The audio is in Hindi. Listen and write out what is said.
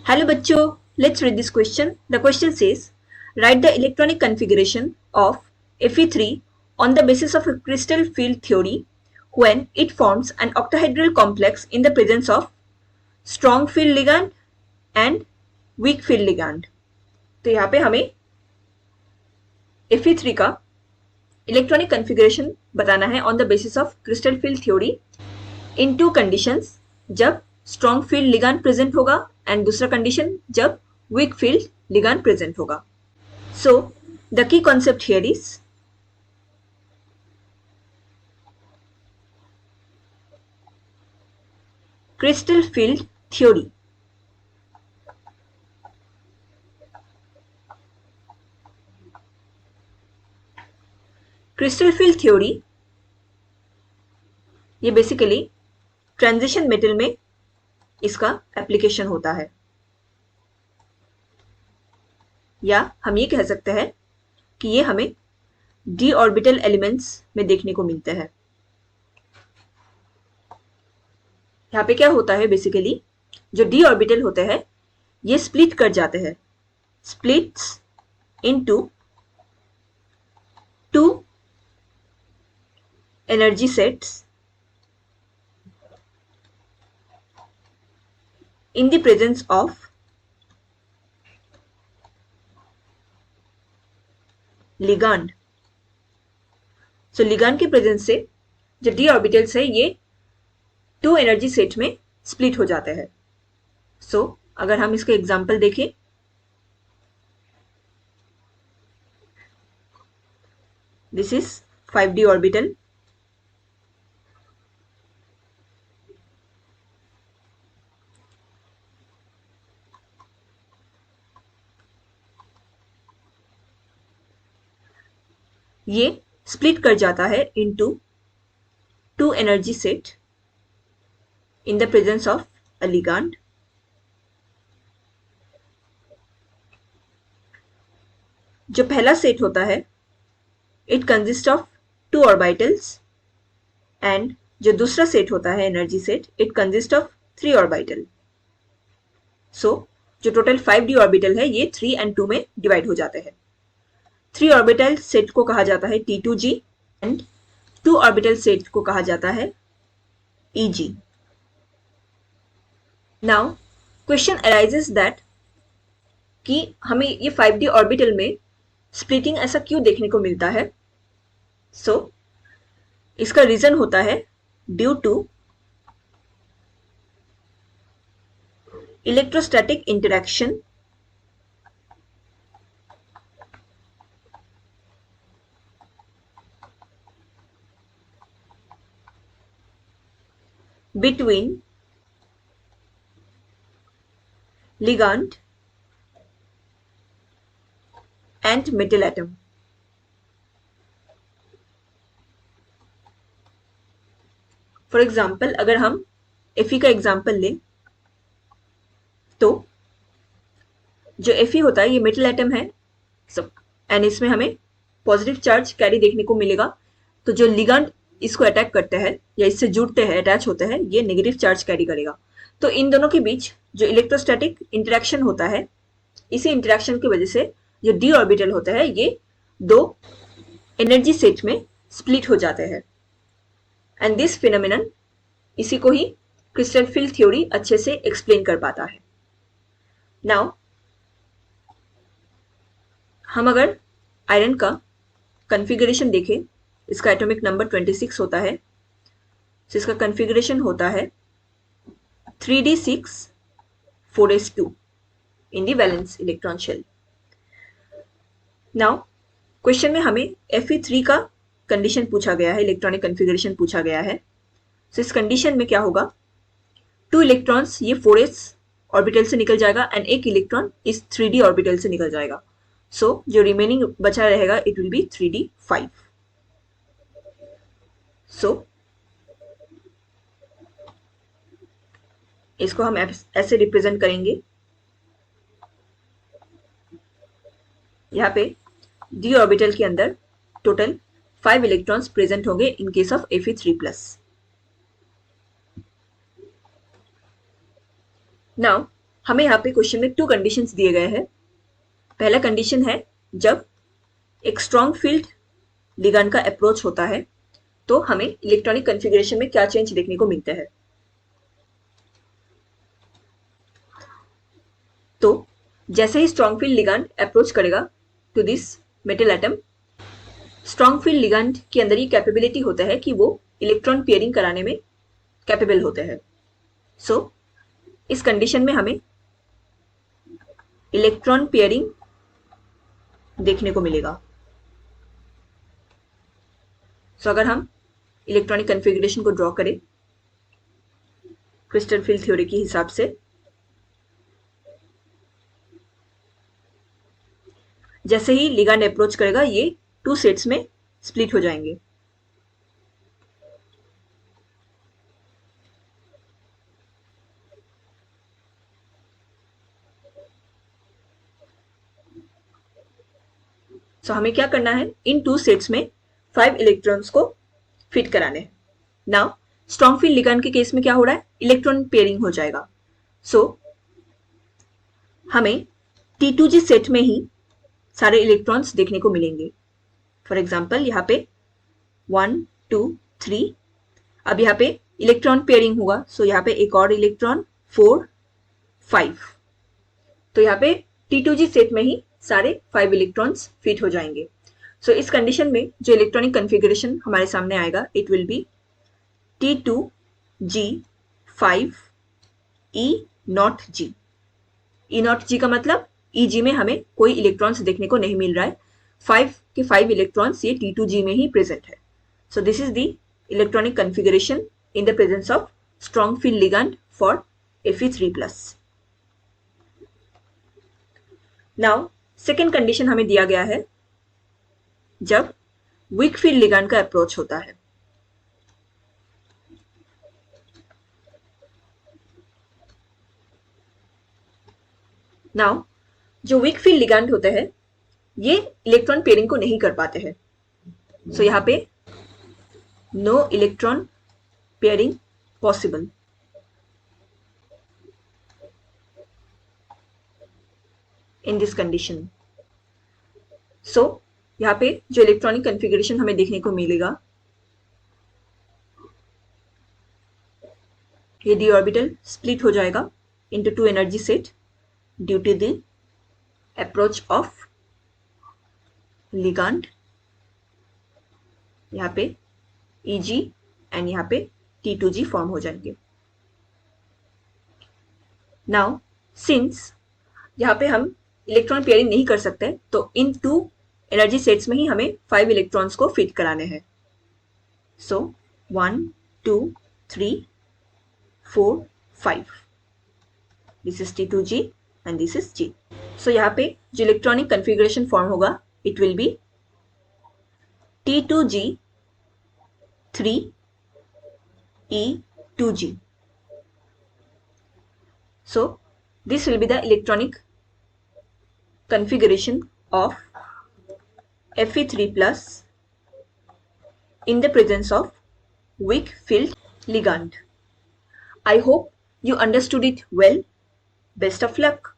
Hello बच्चों, let's read this question. The question says, write the electronic configuration of Fe3 on the basis of a crystal field theory when it forms an octahedral complex in the presence of strong field ligand and weak field ligand. तो यहाँ पे हमें Fe3 का इलेक्ट्रॉनिक कन्फिगरेशन बताना है on the basis of crystal field theory in to conditions, जब स्ट्रॉन्ग फील्ड लिगांड प्रेजेंट होगा एंड दूसरा कंडीशन जब वीक फील्ड लिगांड प्रेजेंट होगा. So the key concept here is crystal field theory. Crystal field theory ये बेसिकली ट्रांजिशन मेटल में इसका एप्लीकेशन होता है, या हम ये कह सकते हैं कि ये हमें डी ऑर्बिटल एलिमेंट्स में देखने को मिलते हैं. यहाँ पे क्या होता है, बेसिकली जो डी ऑर्बिटल होते हैं ये स्प्लिट कर जाते हैं, splits into two energy sets in the presence of ligand. So ligand के प्रेजेंस से जो डी ऑर्बिटल्स है ये टू एनर्जी सेट में स्प्लिट हो जाते हैं. सो अगर हम इसके एग्जांपल देखें, दिस इज 5d ऑर्बिटल. ये स्प्लिट कर जाता है into two energy set in the presence of a ligand. जो पहला सेट होता है it consist of two orbitals and जो दूसरा सेट होता है energy set it consist of three orbital. So जो टोटल 5d ऑर्बिटल है ये 3 and 2 में डिवाइड हो जाते हैं. 3 ऑर्बिटल सेट को कहा जाता है T2G एंड 2 ऑर्बिटल सेट को कहा जाता है EG. Now question arises that कि हमें ये 5d ऑर्बिटल में स्प्लिटिंग ऐसा क्यों देखने को मिलता है. सो इसका रीजन होता है due to electrostatic interaction between ligand and metal atom. For example अगर हम Fe का एग्जाम्पल लें तो जो Fe होता है ये मेटल एटम है सब, एंड इसमें हमें पॉजिटिव चार्ज कैरी देखने को मिलेगा. तो जो लिगांड इसको अटैक करते हैं या इससे जुड़ते हैं, अटैच होते हैं, ये नेगेटिव चार्ज कैरी करेगा. तो इन दोनों के बीच जो इलेक्ट्रोस्टैटिक इंटरेक्शन होता है, इसी इंटरेक्शन की वजह से जो डी ऑर्बिटल होता है ये दो एनर्जी सेट में स्प्लिट हो जाते हैं. एंड दिस फिनोमिनन, इसी को ही क्रिस्टल फील्ड थ्योरी अच्छे से एक्सप्लेन कर पाता है. नाउ हम अगर आयरन का कन्फिगरेशन देखें, इसका एटॉमिक नंबर 26 होता है. तो इसका कन्फिगरेशन होता है 3d6 4s2 in the valence electron shell. Now question में हमें Fe3 का कंडीशन पूछा गया है, इलेक्ट्रॉनिक कन्फिगरेशन पूछा गया है. तो इस कंडीशन में क्या होगा, 2 इलेक्ट्रॉन्स ये 4s ऑर्बिटल से निकल जाएगा एंड एक इलेक्ट्रॉन इस 3d ऑर्बिटल से निकल जाएगा. सो जो रिमेनिंग बचा रहेगा इट विल बी 3d5. सो इसको हम ऐसे रिप्रेजेंट करेंगे. यहाँ पे डी ऑर्बिटल के अंदर टोटल 5 इलेक्ट्रॉन्स प्रेजेंट होंगे in case of Fe3+. Now हमें यहाँ पे क्वेश्चन में 2 कंडीशंस दिए गए हैं। पहला कंडीशन है जब एक स्ट्रॉन्ग फील्ड लिगैंड का अप्रोच होता है तो हमें इलेक्ट्रॉनिक कॉन्फ़िगरेशन में क्या चेंज देखने को मिलते हैं। तो जैसे ही स्ट्रॉन्ग फील्ड लिगैंड अप्रोच करेगा to this metal atom, strong field ligand के अंदर ये कैपेबिलिटी होता है कि वो इलेक्ट्रॉन पेयरिंग कराने में कैपेबल होते हैं। सो इस कंडीशन में हमें इलेक्ट्रॉन पेयरिंग देखने को मिलेगा। सो अगर हम इलेक्ट्रॉनिक कॉन्फ़िगरेशन को ड्रॉ करें क्रिस्टल फील्ड थ्योरी के हिसाब से, जैसे ही लिगैंड अप्रोच करेगा ये 2 सेट्स में स्प्लिट हो जाएंगे। सो हमें क्या करना है, इन 2 सेट्स में 5 इलेक्ट्रॉन्स को फिट कराने हैं। नाउ स्ट्रॉन्ग फील्ड लिगैंड के केस में क्या हो रहा है, इलेक्ट्रॉन पेयरिंग हो जाएगा। सो हमें T2G सेट में ही सारे इलेक्ट्रॉन्स देखने को मिलेंगे। फॉर एग्जाम्पल यहाँ पे 1 2 3, अब यहाँ पे इलेक्ट्रॉन पेयरिंग हुआ, सो यहाँ पे एक और इलेक्ट्रॉन 4 5, तो यहाँ पे T2G सेट में ही सारे 5 इलेक्ट्रॉन्स फिट हो जाएंगे। सो इस कंडीशन में जो इलेक्ट्रॉनिक कॉन्फ़िगरेशन हमारे सामने आएगा, it will be T2G5E0G। E0G का मतलब EG में हमें कोई इलेक्ट्रॉन्स देखने को नहीं मिल रहा है, 5 के 5 इलेक्ट्रॉन्स ये T2G में ही प्रेजेंट है। So this is the electronic configuration in the presence of strong field ligand for Fe3+। Now second condition हमें दिया गया है जब वीक फील्ड लिगैंड का अप्रोच होता है। नाउ जो वीक फील्ड लिगैंड होते हैं ये इलेक्ट्रॉन पेयरिंग को नहीं कर पाते हैं। सो यहाँ पे no electron pairing possible. In this condition, so यहाँ पे जो इलेक्ट्रॉनिक कॉन्फ़िगरेशन हमें देखने को मिलेगा, ये डी ऑर्बिटल स्प्लिट हो जाएगा into 2 energy set due to the approach of ligand. यहाँ पे Eg एंड यहाँ पे T2G फॉर्म हो जाएंगे। नाउ सिंस यहाँ पे हम इलेक्ट्रॉन पेयरिंग नहीं कर सकते, तो इन 2 एनर्जी सेट्स में ही हमें 5 इलेक्ट्रॉन्स को फिट कराने हैं। सो 1 2 3 4 5, this is T2G and this is G। सो यहाँ पे जो इलेक्ट्रॉनिक कॉन्फ़िगरेशन फॉर्म होगा, it will be T2G 3E2G। So this will be the electronic configuration of Fe3+ in the presence of weak field ligand. I hope you understood it well. Best of luck.